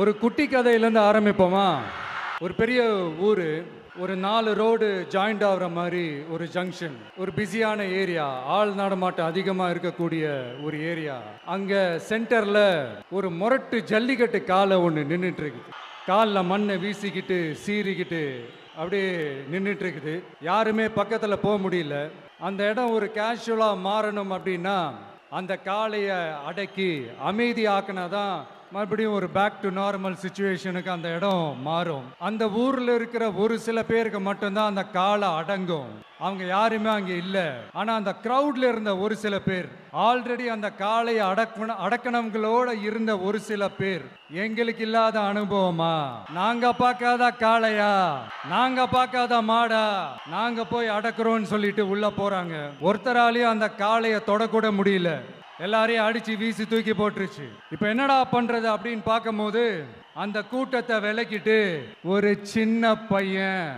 ஒரு குட்டி கதையிலேருந்து ஆரம்பிப்போமா? ஒரு பெரிய ஊர், ஒரு 4 ரோடு ஜாயிண்ட் ஆகிற மாதிரி ஒரு ஜங்ஷன், ஒரு பிஸியான ஏரியா, ஆள் நடமாட்டம் அதிகமாக இருக்கக்கூடிய ஒரு ஏரியா. அங்கே சென்டரில் ஒரு முரட்டு ஜல்லிக்கட்டு காலை ஒன்று நின்றுட்டு இருக்குது. காலில் மண்ணை வீசிக்கிட்டு சீறிக்கிட்டு அப்படியே நின்றுட்டு இருக்குது. யாருமே பக்கத்தில் போக முடியல. அந்த இடம் ஒரு கேஷுவலாக மாறணும் அப்படின்னா அந்த காளையை அடக்கி அமைதி ஆக்கினாதான் மறுபடியும் ஒரு பேக் டு நார்மல் சிச்சுவேஷனுக்கு அந்த இடம் மாறும். அந்த ஊரில் இருக்கிற ஒரு சில பேருக்கு மட்டும்தான் அந்த காளை அடங்கும். அவங்க யாருமே அங்கே இல்லை. ஆனால் அந்த க்ரௌட்ல இருந்த ஒரு சில பேர், ஆல்ரெடி அந்த காளையை அடக்கணங்களோட இருந்த ஒரு சில பேர், எங்களுக்கு இல்லாத அனுபவமா, நாங்க பார்க்காத காளையா, நாங்க பார்க்காத மாடா, நாங்க போய் அடக்குறோம்னு சொல்லிட்டு உள்ள போறாங்க. ஒருத்தராலையும் அந்த காளையை தொடக்கூட முடியல. எல்லாரையும் அடிச்சு வீசி தூக்கி போட்டுருச்சு. இப்ப என்னடா பண்றது அப்படின்னு பார்க்கும்போது அந்த கூட்டத்தை விலக்கிட்டு ஒரு சின்ன பையன்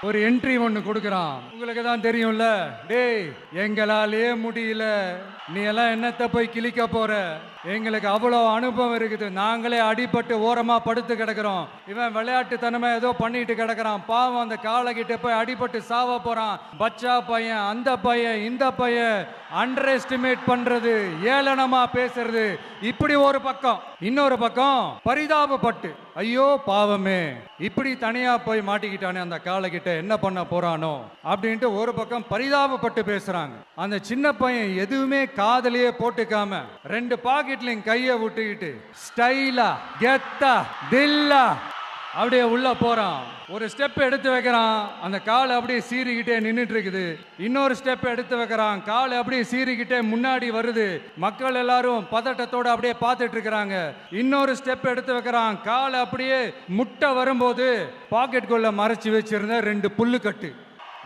ஒரு என்ட்ரி ஒன்று கொடுக்குறான். உங்களுக்கு தான் தெரியும்ல, டேய் எங்களாலே முடியல, நீ எல்லாம் என்னத்தை போய் கிழிக்க போற, எங்களுக்கு அவ்வளோ அனுபவம் இருக்குது, நாங்களே அடிபட்டு ஓரமா படுத்து கிடக்கிறோம், இவன் விளையாட்டுத்தனமா ஏதோ பண்ணிட்டு கிடக்கிறான், பாவம் அந்த காளைகிட்ட போய் அடிபட்டு சாவ போறான், பச்சா பையன், அந்த பையன், இந்த பையன், அண்டர் எஸ்டிமேட் பண்றது, ஏளனமா பேசுறது, இப்படி ஒரு பக்கம். இன்னொரு பக்கம் பரிதாபப்பட்டு, ஐயோ பாவமே இப்படி தனியா போய் மாட்டிக்கிட்டானே அந்த காளைகிட்ட, என்ன பண்ண போறானோ அப்படின்ட்டு ஒரு பக்கம் பரிதாபப்பட்டு பேசுறாங்க. அந்த சின்ன பையன் எதுவுமே காதலியே போட்டுக்காம 2 பாக்கெட்லையும் கையை விட்டுக்கிட்டு ஸ்டைலா கெத்தா தில்லா அப்படியே உள்ள போறான். ஒரு ஸ்டெப் எடுத்து வைக்கிறான், அந்த காலை அப்படியே சீறிக்கிட்டே நின்றுட்டு இருக்குது. இன்னொரு ஸ்டெப் எடுத்து வைக்கிறான், காலை அப்படியே சீறிக்கிட்டே முன்னாடி வருது. மக்கள் எல்லாரும் பதட்டத்தோட அப்படியே பார்த்துட்டு இருக்கிறாங்க. இன்னொரு ஸ்டெப் எடுத்து வைக்கிறான், காலை அப்படியே முட்டை வரும்போது பாக்கெட்டுக்குள்ள மறைச்சு வச்சிருந்த 2 புல்லுக்கட்டு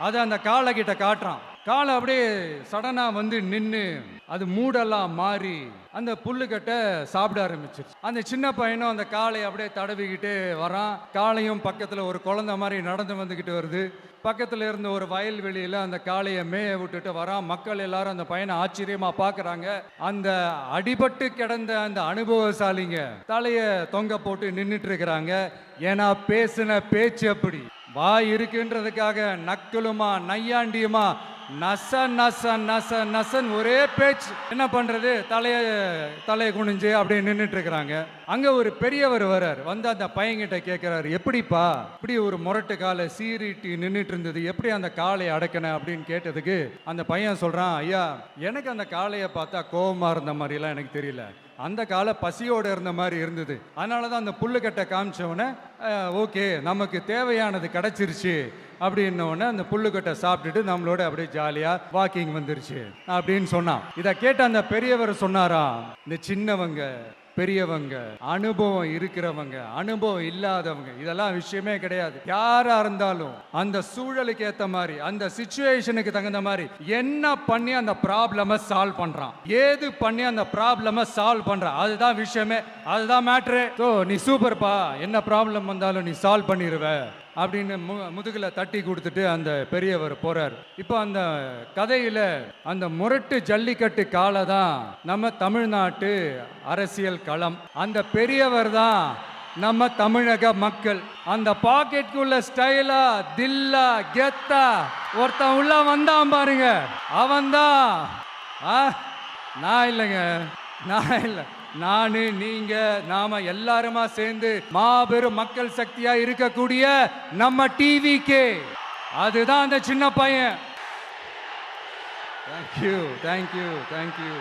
அதை அந்த காலை கிட்ட காட்டுறான். காலை அப்படியே சடனா வந்து நின்று அது மூடெல்லாம் மாறி அந்த புல்லுக்கட்டை சாப்பிட ஆரம்பிச்சிருச்சு. அந்த சின்ன பையனும் அந்த காளையை அப்படியே தடவிக்கிட்டே வரான். காளையும் பக்கத்துல ஒரு குழந்தை மாதிரி நடந்து வந்துகிட்டு வருது. பக்கத்துல இருந்த ஒரு வயல்வெளியில அந்த காளையை மேய விட்டுட்டு வரான். மக்கள் எல்லாரும் அந்த பையனை ஆச்சரியமா பாக்குறாங்க. அந்த அடிபட்டு கிடந்த அந்த அனுபவசாலிங்க தலைய தொங்க போட்டு நின்றுட்டு இருக்கிறாங்க. ஏன்னா பேசின பேச்சு அப்படி. வாய் இருக்குன்றதுக்காக நக்கலுமா நையாண்டியுமா நச நச நச நசன் ஒரே பேச்சு. என்ன பண்றது, தலையை குனிஞ்சு அப்படியே நின்றுட்டு இருக்கிறாங்க. அங்க ஒரு பெரியவர் வர்றார். வந்து அந்த பையன்கிட்ட கேட்கிறாரு, எப்படிப்பா இப்படி ஒரு முரட்டு காலை சீறிட்டு நின்றுட்டு இருந்தது, எப்படி அந்த காளையை அடக்கின அப்படின்னு கேட்டதுக்கு அந்த பையன் சொல்றான், ஐயா எனக்கு அந்த காளையை பார்த்தா கோபமா இருந்த மாதிரிலாம் எனக்கு தெரியல, அந்த காலை பசியோடு இருந்த மாதிரி இருந்தது, அதனால தான் அந்த புல்லுக்கட்டை காமிச்சவொடனே ஓகே நமக்கு தேவையானது கிடைச்சிருச்சு அப்படின்னோடனே அந்த புல்லுக்கட்டை சாப்பிட்டுட்டு நம்மளோட அப்படியே ஜாலியாக வாக்கிங் வந்துருச்சு அப்படின்னு சொன்னான். இதை கேட்ட அந்த பெரியவர் சொன்னாராம், இந்த சின்னவங்க பெரியவங்க, அனுபவம் இருக்கிறவங்க, அனுபவம் இல்லாதவங்க, இதெல்லாம் விஷயமே கிடையாது. யாரா இருந்தாலும் அந்த சூழலுக்கு ஏத்த மாதிரி, அந்த சிச்சுவேஷனுக்கு தகுந்த மாதிரி என்ன பண்ணி அந்த ப்ராப்ளமை சால்வ் பண்றான், ஏது பண்ணி அந்த ப்ராப்ளமை சால்வ் பண்றான், அதுதான் விஷயமே, அதுதான் மேட்ரு. ஸோ நீ சூப்பர்ப்பா, என்ன ப்ராப்ளம் வந்தாலும் நீ சால்வ் பண்ணிடுவ அப்படின்னு முதுகுல தட்டி கொடுத்துட்டு அந்த பெரியவர் போறார். இப்போ அந்த கதையில அந்த முரட்டு ஜல்லிக்கட்டு காலை தான் நம்ம தமிழ்நாட்டு அரசியல் களம். அந்த பெரியவர் தான் நம்ம தமிழக மக்கள். அந்த பாக்கெட்டுக்குள்ள ஸ்டைலா தில்லா கெத்தா ஒருத்தன் உள்ள வந்தான் பாருங்க, அவன்தான். நான் இல்லைங்க, நான் இல்லை, நானு நீங்க நாம எல்லாருமா சேர்ந்து மாபெரும் மக்கள் சக்தியா இருக்கக்கூடிய நம்ம டிவிக்கு, அதுதான் அந்த சின்ன பையன். Thank you thank you thank you.